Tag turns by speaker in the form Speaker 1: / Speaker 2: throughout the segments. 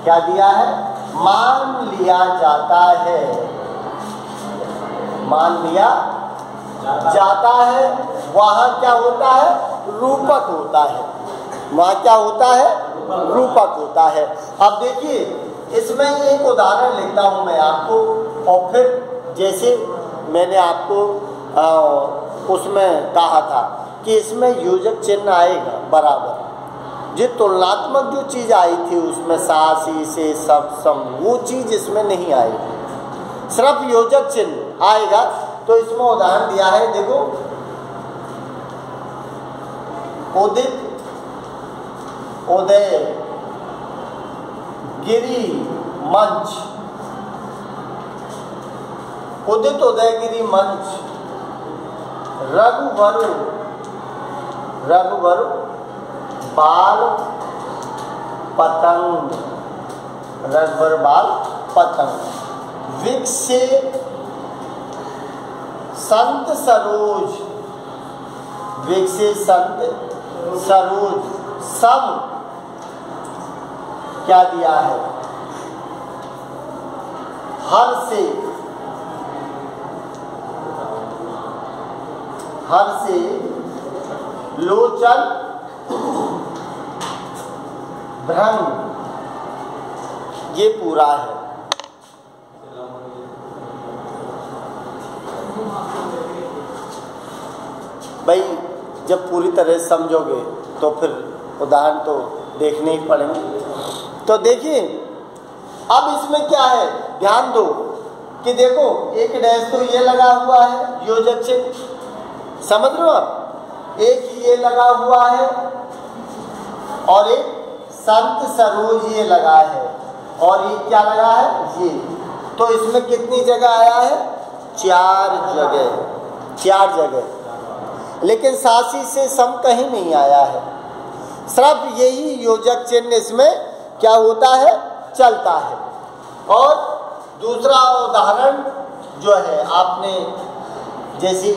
Speaker 1: क्या दिया है? मान लिया जाता है, मान लिया जाता है। वहां क्या होता है? रूपक होता है, वहां क्या होता है? रूपक होता है। अब देखिए इसमें एक उदाहरण लिखता हूं मैं आपको, और फिर जैसे मैंने आपको उसमें कहा था कि इसमें योजक चिन्ह आएगा बराबर, जो तुलनात्मक जो चीज़ आई थी उसमें सा सी से सब सम, वो चीज़ इसमें नहीं आएगी, सिर्फ योजक चिन्ह आएगा। तो इसमें उदाहरण दिया है, देखो उदित, उदय, गिरी, मंच, उदित उदयगिरी मंच, रघुवर, रघुवर बाल पतंग, रघुवर बाल पतंग, विकसे संत सरोज, विकसे संत सरोज, सब क्या दिया है? हर से, हर से लोचन भ्रंग, ये पूरा है। भाई जब पूरी तरह समझोगे तो फिर उदाहरण तो देखने ही पड़ेंगे। तो देखिए अब इसमें क्या है, ध्यान दो कि देखो एक डैश तो ये लगा हुआ है योजक चिन्ह, समझ रहे हो आप, एक ये लगा हुआ है और एक संत सरोज ये लगा है, और ये क्या लगा है? ये। तो इसमें कितनी जगह आया है? 4 जगह, 4 जगह, लेकिन सासी से सम कहीं नहीं आया है, सिर्फ यही योजक चिन्ह इसमें क्या होता है? चलता है। और दूसरा उदाहरण जो है आपने, जैसे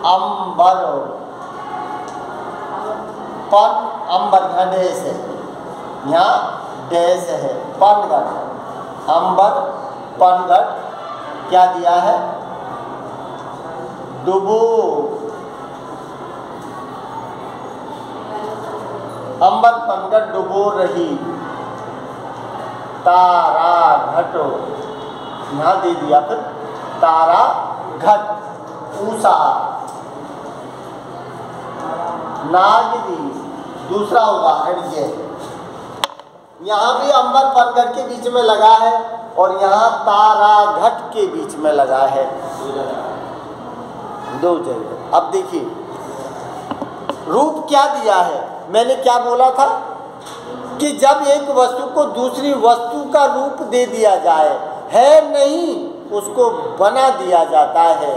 Speaker 1: अंबर, पन, अंबर यहाँ डैश है, यहाँ डैश है, पनघट, अंबर पनघट, क्या दिया है? डुबो, अंबर पनघट डुबो रही, तारा घटो, यहाँ दे दिया फिर तारा घट, ऊषा, नागिनी। दूसरा उदाहरण ये, यहाँ भी अंबर पनघट के बीच में लगा है और यहाँ तारा घट के बीच में लगा है, 2 जगह। अब देखिए रूप क्या दिया है, मैंने क्या बोला था कि जब एक वस्तु को दूसरी वस्तु का रूप दे दिया जाए, है नहीं उसको बना दिया जाता है,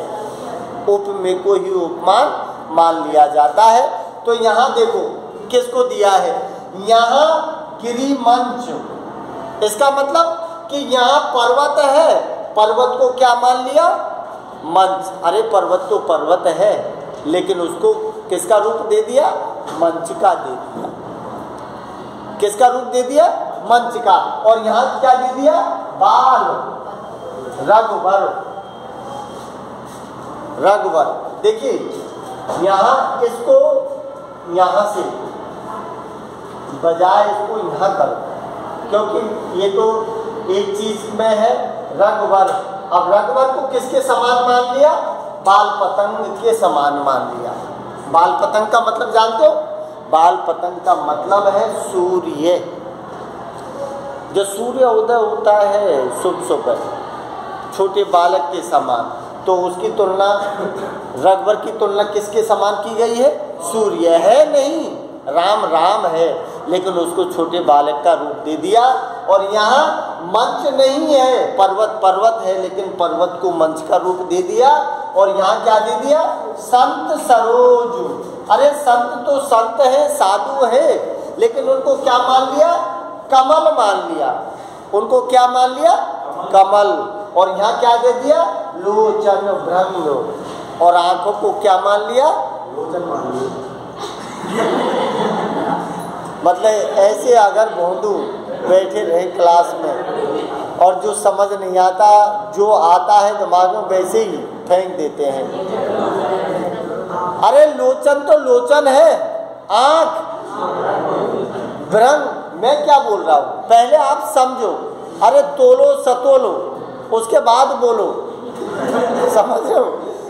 Speaker 1: उपमेय को ही उपमान मान लिया जाता है। तो यहाँ देखो किसको दिया है? यहाँ गिरी मंच, इसका मतलब कि यहाँ पर्वत है, पर्वत को क्या मान लिया? मंच। अरे पर्वत तो पर्वत है, लेकिन उसको किसका रूप दे दिया? मंच का दे दिया। किसका रूप दे दिया? मंच का। और यहाँ क्या दे दिया? बाल, रघुवर, रघुवर। देखिए यहाँ इसको यहाँ से बजाय इसको यहाँ करो, क्योंकि ये तो एक चीज में है रघुवर। अब रघुवर को किसके समान मान लिया? बाल पतंग के समान मान लिया। बाल पतंग का मतलब जानते हो? बाल पतंग का मतलब है सूर्य। जो सूर्य उदय होता है शुभ सुबह छोटे बालक के समान, तो उसकी तुलना रघुवर की तुलना किसके समान की गई है? सूर्य है नहीं, राम राम है, लेकिन उसको छोटे बालक का रूप दे दिया। और यहाँ मंच नहीं है, पर्वत पर्वत है, लेकिन पर्वत को मंच का रूप दे दिया। और यहाँ क्या दे दिया? संत सरोज। अरे संत तो संत है, साधु है, लेकिन उनको क्या मान लिया? कमल मान लिया। उनको क्या मान लिया? कमल। और यहाँ क्या दे दिया? लोचन भ्रंग। और आंखों को क्या मान लिया? लोचन मान लिया। मतलब ऐसे अगर भोंदू बैठे रहे क्लास में और जो समझ नहीं आता, जो आता है दिमाग में वैसे ही फेंक देते हैं। अरे लोचन तो लोचन है, आंख, भ्रंग। मैं क्या बोल रहा हूँ, पहले आप समझो। अरे तोलो सतोलो, उसके बाद बोलो, समझ रहे हो?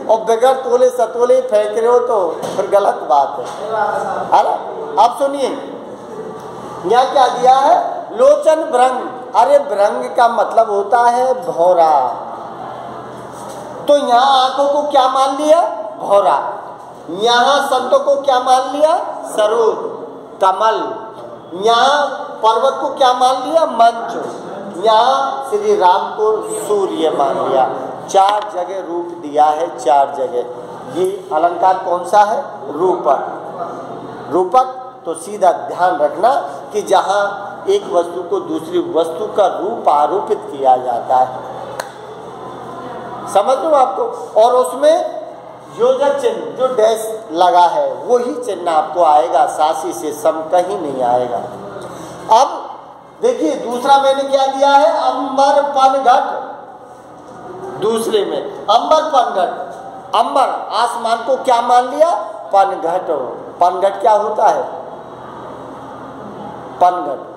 Speaker 1: और बगैर तोले सतोले फेंक रहे हो तो फिर गलत बात है। अरे आप सुनिए, यहाँ क्या दिया है, लोचन भ्रंग। अरे भ्रंग का मतलब होता है भौरा। तो यहाँ आंखों को क्या मान लिया, भौरा। यहाँ संतों को क्या मान लिया, सरोज, कमल। यहाँ पर्वत को क्या मान लिया, मंच। यहाँ श्री राम को सूर्य मान लिया। 4 जगह रूप दिया है, 4 जगह। ये अलंकार कौन सा है, रूपक। रूपक तो सीधा ध्यान रखना कि जहाँ एक वस्तु को दूसरी वस्तु का रूप आरोपित किया जाता है, समझ लो आपको। और उसमें योजक चिन्ह जो डैश लगा है वही चिन्ह आपको आएगा, सासी से सम कहीं नहीं आएगा। अब देखिए दूसरा मैंने क्या दिया है, अंबर पन घट। दूसरे में अंबर पन घट। अंबर आसमान को क्या मान लिया, पन घट। पन घट क्या होता है, पन घट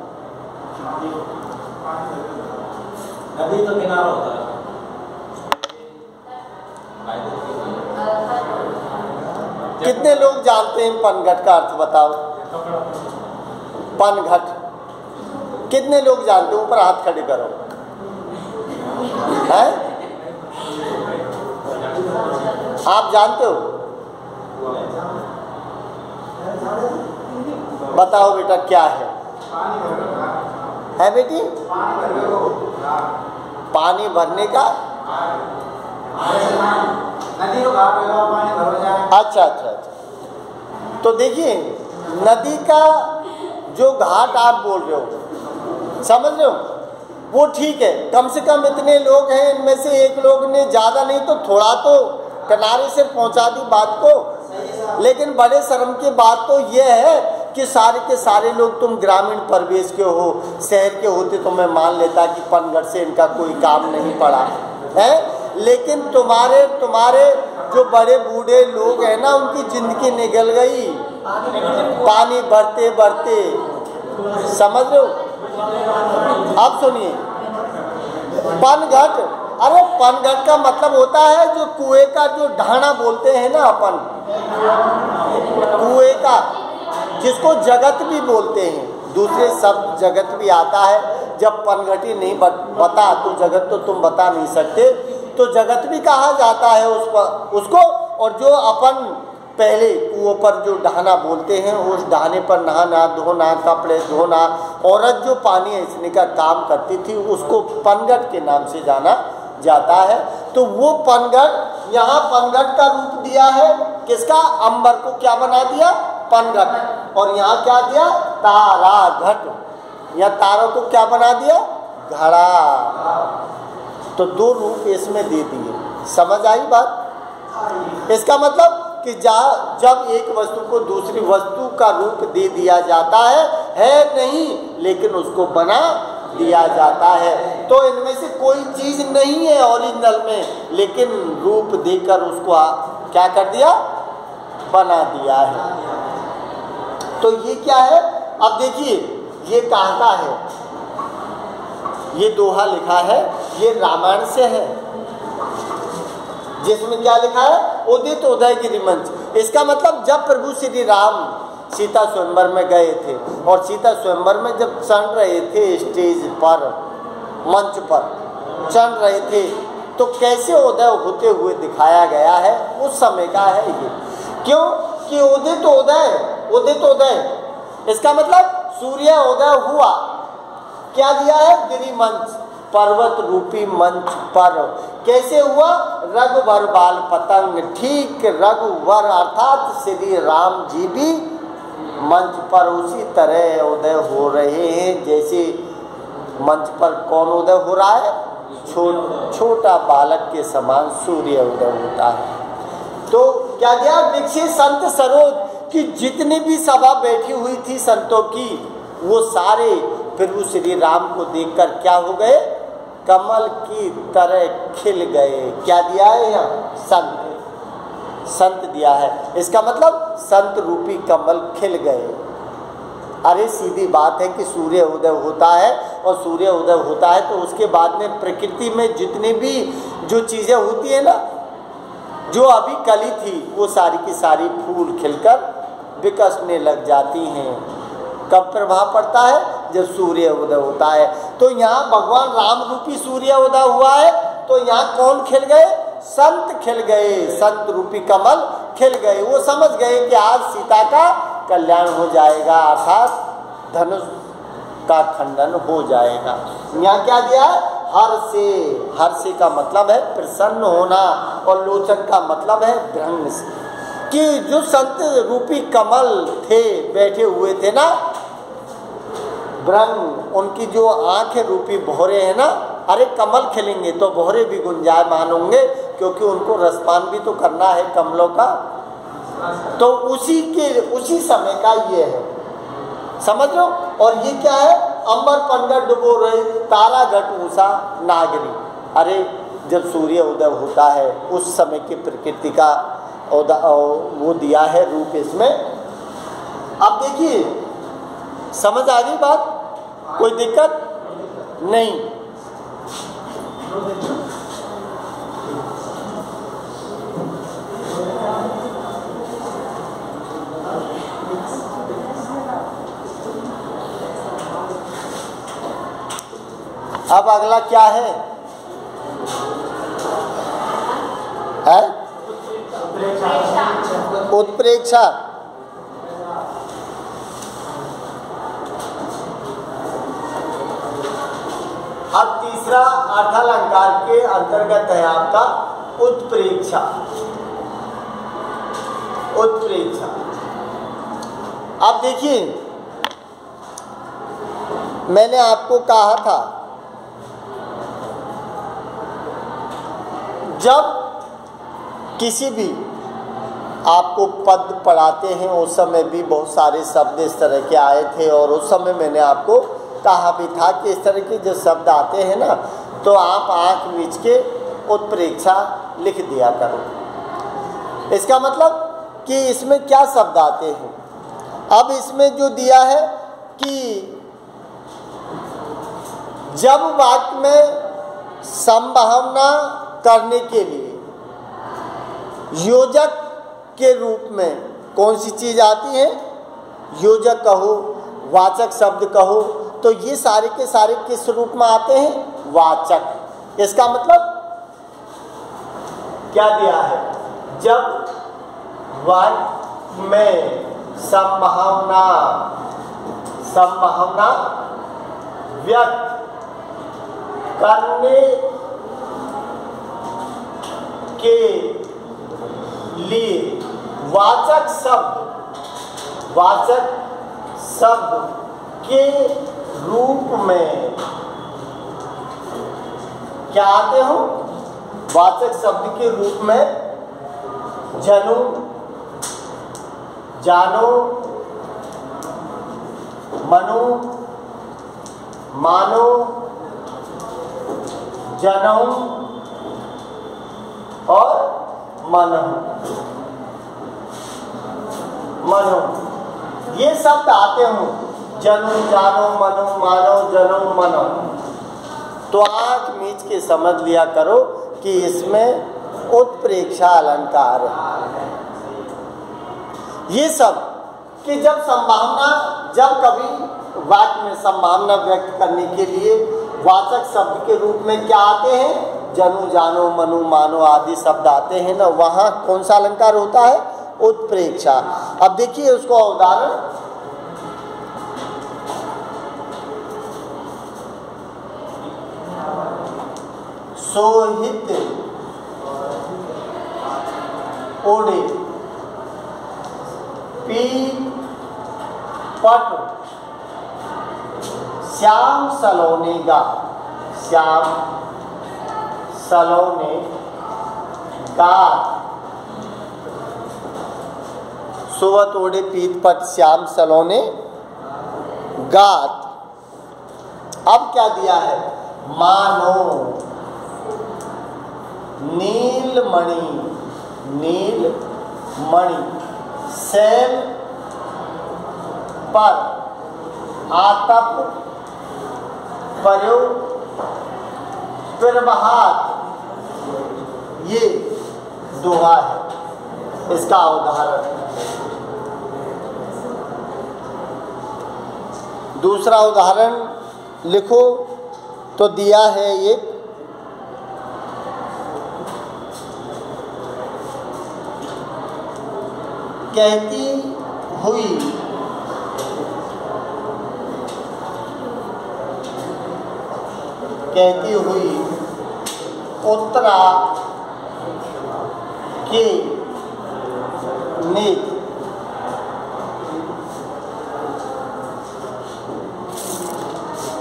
Speaker 2: नदी तो किनारा होता है।
Speaker 1: कितने लोग जानते हैं पनघट का अर्थ बताओ, पनघट कितने लोग जानते हो, ऊपर हाथ खड़े करो। हैं, आप जानते हो, बताओ बेटा क्या है बेटी, पानी भरने का,
Speaker 2: नदी को घाट लगा पानी भर जाए।
Speaker 1: अच्छा अच्छा अच्छा। तो देखिए नदी का जो घाट आप बोल रहे हो, समझ रहे हो, वो ठीक है। कम से कम इतने लोग हैं, इनमें से एक लोग ने ज़्यादा नहीं तो थोड़ा तो किनारे से पहुंचा दी बात को। लेकिन बड़े शर्म की बात तो ये है कि सारे के सारे लोग तुम ग्रामीण परिवेश के हो, शहर के होते तो मैं मान लेता कि पनघट से इनका कोई काम नहीं पड़ा है। लेकिन तुम्हारे जो बड़े बूढ़े लोग हैं ना, उनकी जिंदगी निकल गई पानी भरते भरते, समझ रहे हो। अब सुनिए पनघट, अरे पनघट का मतलब होता है जो कुएं का जो ढाना बोलते हैं ना अपन, कुएं का, जिसको जगत भी बोलते हैं, दूसरे शब्द जगत भी आता है। जब पनघटी नहीं बता तो जगत तो तुम बता नहीं सकते, तो जगत भी कहा जाता है उसको। और जो अपन पहले कुओं पर जो ढाना बोलते हैं, उस ढाने पर नहाना धोना, कपड़े धोना, औरत जो पानी ऐसने का काम करती थी, उसको पनघट के नाम से जाना जाता है। तो वो पनघट, यहाँ पनघट का रूप दिया है किसका, अंबर को क्या बना दिया, पनघट। और यहाँ क्या दिया, तारा घट, या तारों को क्या बना दिया, घड़ा। तो 2 रूप इसमें दे दिए, समझ आई बात। इसका मतलब कि जब एक वस्तु को दूसरी वस्तु का रूप दे दिया जाता है नहीं, लेकिन उसको बना दिया जाता है। तो इनमें से कोई चीज नहीं है ओरिजिनल में, लेकिन रूप देकर उसको क्या कर दिया, बना दिया है। तो ये क्या है, अब देखिए ये कहता है, ये दोहा लिखा है, ये रामायण से है, जिसमें क्या लिखा है, उदित उदयगिरि मंच। इसका मतलब जब प्रभु श्री राम सीता स्वयंवर में गए थे, और सीता स्वयंवर में जब चढ़ रहे थे स्टेज पर, मंच पर चढ़ रहे थे, तो कैसे उदय होते हुए दिखाया गया है, उस समय का है ये। क्यों कि उदित उदय, इसका मतलब सूर्य उदय हुआ, क्या दिया है, गिरि मंच, पर्वत रूपी मंच पर। कैसे हुआ, रघुवर बाल पतंग, ठीक रघुवर अर्थात श्री राम जी भी मंच पर उसी तरह उदय हो रहे हैं, जैसे मंच पर कौन उदय हो रहा है, छोटा बालक के समान सूर्य उदय होता है। तो क्या दिया, विकसित संत सरोज, कि जितनी भी सभा बैठी हुई थी संतों की, वो सारे प्रभु श्री राम को देखकर क्या हो गए? कमल की तरह खिल गए। क्या दिया है यहाँ? संत, संत दिया है। इसका मतलब संत रूपी कमल खिल गए। अरे सीधी बात है कि सूर्य उदय होता है, और सूर्य उदय होता है तो उसके बाद में प्रकृति में जितनी भी जो चीज़ें होती है ना, जो अभी कली थी, वो सारी की सारी फूल खिलकर विकसने लग जाती हैं। कब प्रभाव पड़ता है? जब सूर्य उदय होता है। तो यहाँ भगवान राम रूपी सूर्य उदय हुआ है, तो यहाँ कौन खिल गए? संत खिल गए, संत रूपी कमल खिल गए। वो समझ गए कि आज सीता का कल्याण हो जाएगा, अर्थात धनुष का खंडन हो जाएगा। यहाँ क्या दिया है? हर्षे। हर्षे का मतलब है प्रसन्न होना, और लोचन का मतलब है भ्रंग से। कि जो संत रूपी कमल थे, बैठे हुए थे ना, भ्रंग, उनकी जो आंख रूपी भौरे हैं ना, अरे कमल खिलेंगे तो भौरे भी गुंजायमान होंगे, क्योंकि उनको रसपान भी तो करना है कमलों का। तो उसी समय का ये है, समझ लो। और ये क्या है? अंबर पंडर डुबो रहे, तारा घट ऊषा नागरी। अरे जब सूर्य उदय होता है, उस समय की प्रकृति का वो दिया है रूप इसमें। अब देखिए, समझ आ गई बात? कोई दिक्कत नहीं। अब अगला क्या है? उत्प्रेक्षा। अब तीसरा अर्थालंकार के अंतर्गत है आपका उत्प्रेक्षा। उत्प्रेक्षा, अब देखिए, मैंने आपको कहा था जब किसी भी आपको पद पढ़ाते हैं, उस समय भी बहुत सारे शब्द इस तरह के आए थे, और उस समय मैंने आपको कहा भी था कि इस तरह के जो शब्द आते हैं ना, तो आप आंख मीच के उत्प्रेक्षा लिख दिया करो। इसका मतलब कि इसमें क्या शब्द आते हैं। अब इसमें जो दिया है कि जब वाक्य में संभावना करने के लिए योजक के रूप में कौन सी चीज़ आती है? योजक कहो, वाचक शब्द कहो, तो ये सारे के सारे किस रूप में आते हैं? वाचक। इसका मतलब क्या दिया है? जब वाक्य में संभावना व्यक्त करने के लिए वाचक शब्द के रूप में क्या आते हो? वाचक शब्द के रूप में जनु, जानो, मनु, मानो, जनऊ और मनो, ये शब्द आते हो। जनु, जानो, मनो, मानो, जनऊ, मनो। तो आंख मीच के समझ लिया करो कि इसमें उत्प्रेक्षा अलंकार है। ये सब कि जब कभी वाक्य में संभावना व्यक्त करने के लिए वाचक शब्द के रूप में क्या आते हैं? जनु, जानो, मनु, मानो आदि शब्द आते हैं ना, वहाँ कौन सा अलंकार होता है? उत्प्रेक्षा। अब देखिए उसको उदाहरण, सोहित ओढ़े पी पट श्याम सलोने गा, श्याम सलोने गा, सोवत ओढ़े पीत पट श्याम सलोने गात। अब क्या दिया है? मानो नीलमणि, नीलमणि सैल पर आतप पर्यो प्रभात, ये दोहा है, इसका उदाहरण। दूसरा उदाहरण लिखो तो दिया है ये, कहती हुई उत्तरा के नेत्र,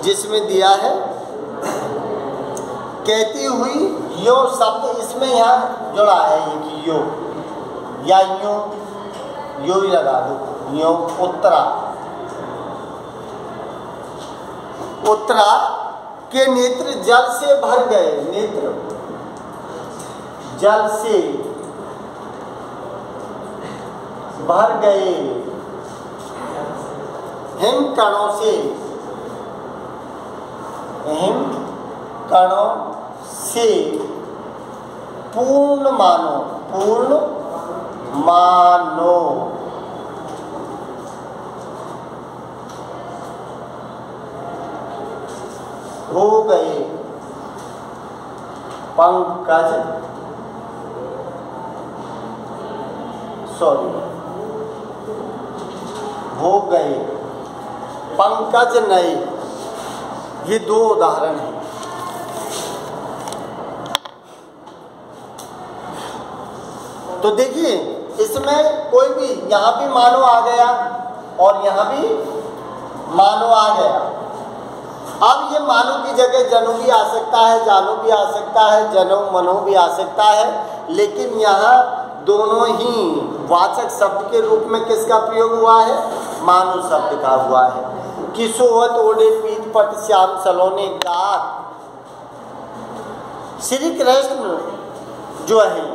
Speaker 1: जिसमें दिया है कहती हुई, यो शब्द इसमें यहाँ जुड़ा है, ये कि यो या यो ही लगा दो, यो उत्तरा, उत्तरा के नेत्र जल से भर गए, नेत्र जल से भर गए, हिम कणों से, हिम कणों से पूर्ण मानो, पूर्ण मानो, हो गए पंकज, हो गए पंकज नए। ये दो उदाहरण हैं। तो देखिए इसमें कोई भी, यहाँ भी मानो आ गया और यहाँ भी मानो आ गया। अब ये मानो की जगह जनु भी आ सकता है, जानो भी आ सकता है, जनो मनो भी आ सकता है, लेकिन यहाँ दोनों ही वाचक शब्द के रूप में किसका प्रयोग हुआ है? मानो शब्द का हुआ है। कि सोवत ओढ़े पीत पट श्याम सलोने गात। श्री कृष्ण जो है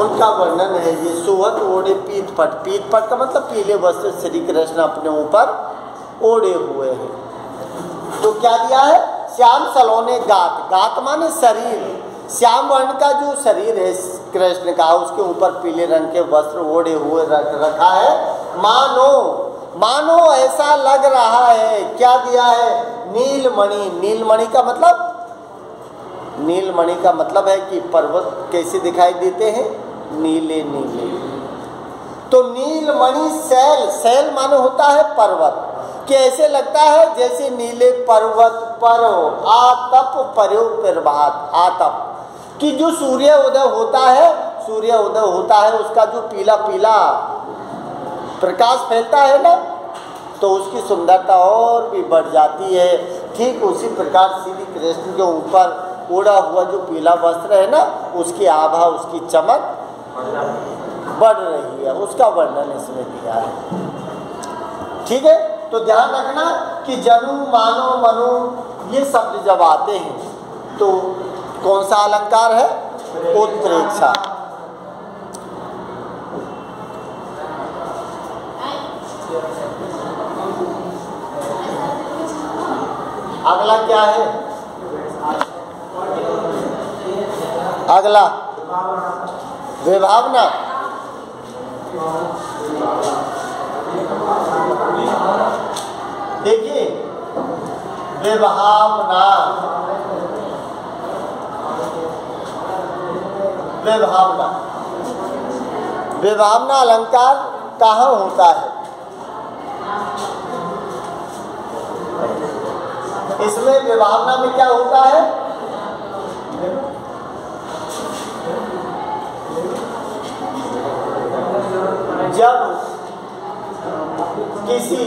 Speaker 1: उनका वर्णन है ये, सोवत ओढ़े पीत पट। पीत पट का मतलब पीले वस्त्र श्री कृष्ण अपने ऊपर ओढ़े हुए हैं। तो क्या दिया है? श्याम सलोने गात। गात माने शरीर, श्याम वर्ण का जो शरीर है कृष्ण का, उसके ऊपर पीले रंग के वस्त्र ओढ़े हुए रखा है। मानो, मानो ऐसा लग रहा है। क्या दिया है? नीलमणि। नीलमणि का मतलब, नीलमणि का मतलब है कि पर्वत कैसे दिखाई देते हैं? नीले नीले। तो नीलमणि शैल, शैल मानो होता है पर्वत, कि ऐसे लगता है जैसे नीले पर्वत पर आतप पर्यो प्रभात। आतप कि जो सूर्य उदय होता है, सूर्य उदय होता है, उसका जो पीला पीला प्रकाश फैलता है ना, तो उसकी सुंदरता और भी बढ़ जाती है। ठीक उसी प्रकार श्री कृष्ण के ऊपर ओढ़ा हुआ जो पीला वस्त्र है ना, उसकी आभा, उसकी चमक बढ़ रही है। उसका वर्णन इसमें दिया है। ठीक है, तो ध्यान रखना कि जनु मानो मनु ये शब्द जब आते हैं तो कौन सा अलंकार है? उत्प्रेक्षा। अगला क्या है? अगला विभावना। देखिए विभावना, विभावना, विभावना अलंकार कहाँ होता है? इसमें विभावना में क्या होता है? जब किसी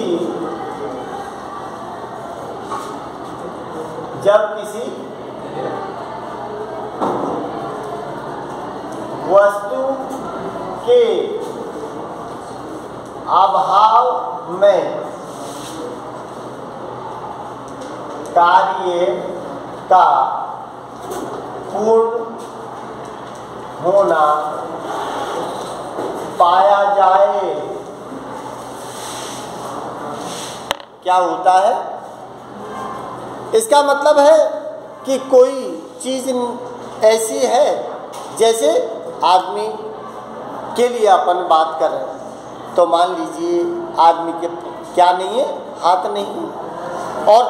Speaker 1: वस्तु के अभाव में कार्य का पूर्ण होना पाया जाए। क्या होता है? इसका मतलब है कि कोई चीज़ ऐसी है, जैसे आदमी के लिए अपन बात कर रहे हैं, तो मान लीजिए आदमी के क्या नहीं है, हाथ नहीं है, और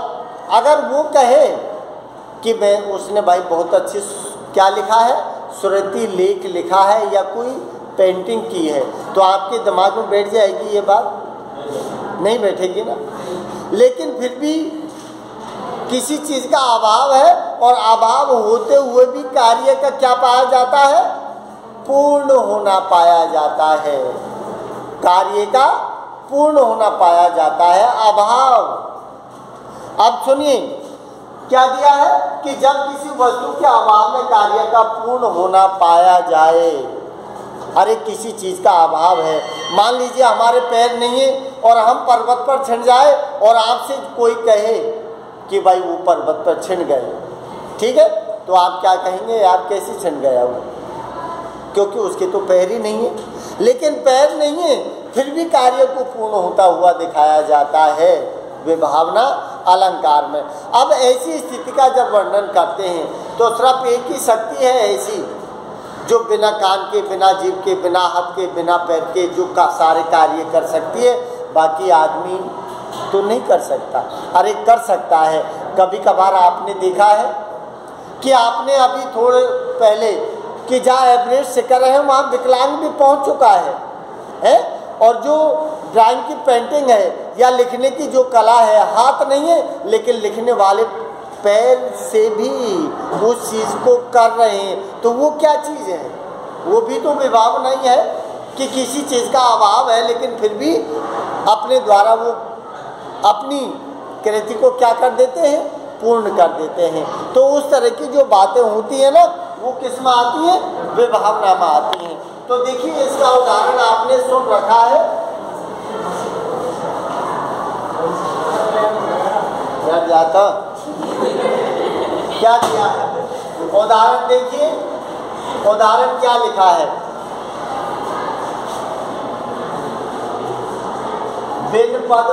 Speaker 1: अगर वो कहे कि मैं, उसने भाई बहुत अच्छी क्या लिखा है, सुरती लेख लिखा है या कोई पेंटिंग की है, तो आपके दिमाग में बैठ जाएगी ये बात? नहीं बैठेगी ना। लेकिन फिर भी किसी चीज़ का अभाव है, और अभाव होते हुए भी कार्य का क्या पाया जाता है? पूर्ण होना पाया जाता है। कार्य का पूर्ण होना पाया जाता है, अभाव। अब सुनिए क्या दिया है कि जब किसी वस्तु के अभाव में कार्य का पूर्ण होना पाया जाए। अरे किसी चीज़ का अभाव है, मान लीजिए हमारे पैर नहीं है और हम पर्वत पर छिन जाए, और आपसे कोई कहे कि भाई वो पर्वत पर छिन गए, ठीक है, तो आप क्या कहेंगे? यार कैसे छिन गया वो? क्योंकि उसके तो पैर ही नहीं है। लेकिन पैर नहीं है फिर भी कार्य को पूर्ण होता हुआ दिखाया जाता है विभावना अलंकार में। अब ऐसी स्थिति का जब वर्णन करते हैं तो सिर्फ एक ही शक्ति है ऐसी, जो बिना कान के, बिना जीभ के, बिना हाथ के, बिना पैर के जो सारे कार्य कर सकती है, बाकी आदमी तो नहीं कर सकता। अरे कर सकता है। कभी कभार आपने देखा है कि आपने अभी थोड़े पहले कि जहाँ एवरेस्ट शिखर है वहाँ विकलांग भी पहुँच चुका है? और जो ड्राइंग की पेंटिंग है या लिखने की जो कला है, हाथ नहीं है लेकिन लिखने वाले पैर से भी उस चीज़ को कर रहे हैं, तो वो क्या चीज़ है? वो भी तो विभाव नहीं है कि किसी चीज़ का अभाव है लेकिन फिर भी अपने द्वारा वो अपनी कृति को क्या कर देते हैं? पूर्ण कर देते हैं। तो उस तरह की जो बातें होती है ना, वो किस में आती है? विभावना में आती हैं। तो देखिए इसका उदाहरण आपने सुन रखा है, जाता क्या दिया है? उदाहरण देखिए, उदाहरण क्या लिखा है? बिन पद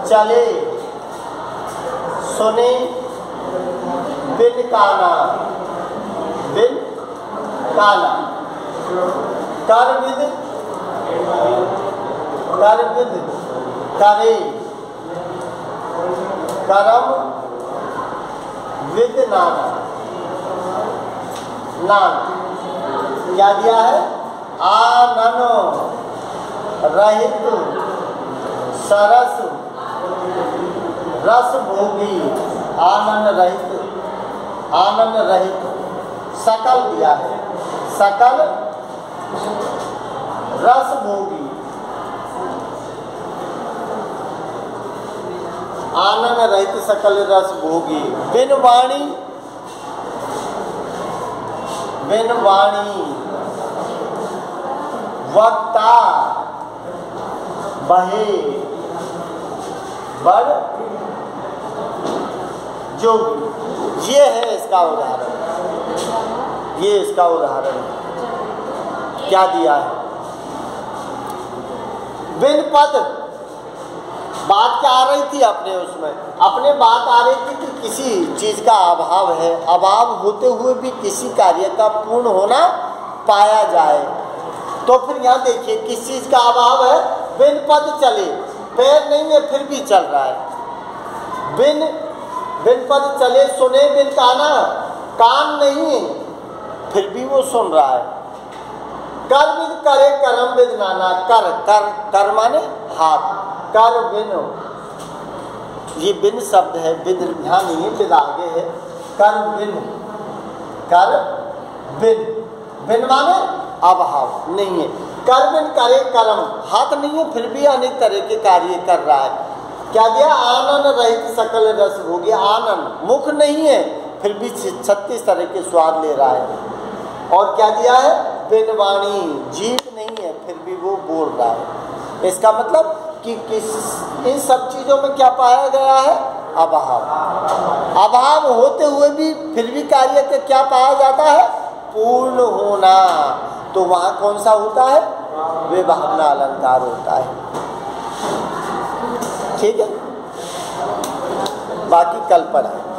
Speaker 1: चले सुने बिन काना, बिन काना, कर विद करे, करम विद नाना, नान क्या दिया है? आनन रहित सरस रस भोगी, आनंद रहित, आनंद रहित सकल दिया है, सकल रस भोगी, आनंद रहित सकल रस भोगी, बिन वाणी, बिन वाणी वक्ता बहे बड़ जो, ये है इसका उदाहरण, ये इसका उदाहरण क्या दिया है? बिन पद, बात क्या आ रही थी अपने उसमें? अपने बात आ रही थी कि किसी चीज़ का अभाव है, अभाव होते हुए भी किसी कार्य का पूर्ण होना पाया जाए। तो फिर यहाँ देखिए किस चीज़ का अभाव है? बिन पद चले, पैर नहीं है फिर भी चल रहा है। बिन पद चले सुने बिन काना, कान नहीं है फिर भी वो सुन रहा है। कर बिन करे करम बिन नाना, कर कर कर माने हाथ, कर बिन, ये बिन शब्द है, बिन ध्यान नहीं है, बिन आगे है। कर बिन, कर बिन, बिन माने अभाव नहीं है। कर बिन करे करम, हाथ नहीं है फिर भी अनेक तरह के कार्य कर रहा है। क्या दिया? आनंद रहित सकल रस भोगी, आनंद, मुख नहीं है फिर भी 36 तरह के स्वाद ले रहा है। और क्या दिया है? बिन वाणी, जीभ नहीं है फिर भी वो बोल रहा है। इसका मतलब कि इन सब चीज़ों में क्या पाया गया है? अभाव। अभाव होते हुए भी फिर भी कार्य के क्या पाया जाता है? पूर्ण होना। तो वहाँ कौन सा होता है? विभावना अलंकार होता है। ठीक है, बाकी कल पढ़ाएं।